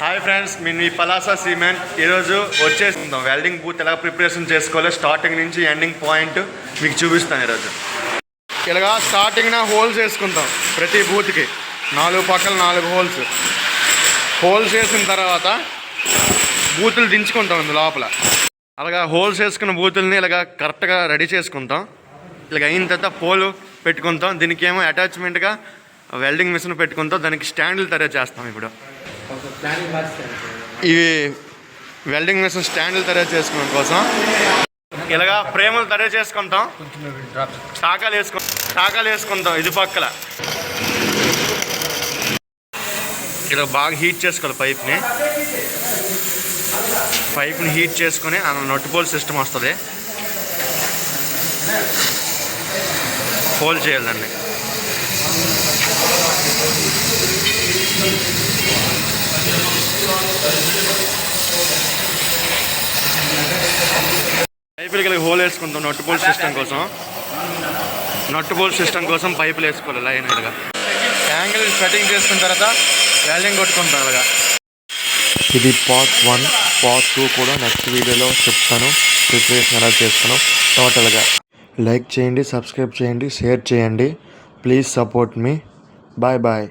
Hi friends, మీ Palasa cement ఈరోజు వచ్చేసుకుందాం. Welding booth ఎలా preparation చేసుకోవాలో స్టార్టింగ్ నుంచి ఎండింగ్ పాయింట్ మీకు చూపిస్తాను. ఈరోజు ఇలాగా స్టార్టింగ్న హోల్స్ వేసుకుంటాం. ప్రతి బూత్కి 4 పక్కల 4 హోల్స్ వేసిన తర్వాత బూతులు దించుకుంటాం ఇందు లోపల. అలాగా హోల్స్ వేసుకున్న బూతుల్ని ఇలాగా కరెక్ట్గా రెడీ చేసుకుంటాం. ఇలాగ అయిన తర్వాత పోలు పెట్టుకుంటాం. దీనికి ఏమో అటాచ్మెంట్గా వెల్డింగ్ మిషన్ పెట్టుకుంటాం. దానికి స్టాండ్లు తయారు చేస్తాం. ఇప్పుడు ఇవి వెల్డింగ్ మిషన్ స్టాండ్లు తయారు చేసుకోవడం కోసం ఇలాగా ఫ్రేములు తయారు చేసుకుంటాం. టాకాలు వేసుకుంటాం. ఇది పక్కల ఇలా బాగా హీట్ చేసుకోవాలి. పైప్ని హీట్ చేసుకొని నొట్టుపోల్ సిస్టమ్ వస్తుంది. హోల్ చేయాలండి. పైపులకి హోల్ వేసుకుంటాం. నొట్టుపోల్ సిస్టమ్ కోసం పైపులు వేసుకోవాలి లైన్గా. యాంగిల్ సెట్టింగ్ చేసుకున్న తర్వాత వెల్డింగ్ కొట్టుకుంటాం. అలాగా ఇది పార్ట్ 1. పార్ట్ 2 కూడా నెక్స్ట్ వీడియోలో చెప్తాను. ప్రిపరేషన్ ఎలా చేసుకున్నాం టోటల్గా. లైక్ చేయండి, సబ్స్క్రైబ్ చేయండి, షేర్ చేయండి. ప్లీజ్ సపోర్ట్ మీ. Bye bye.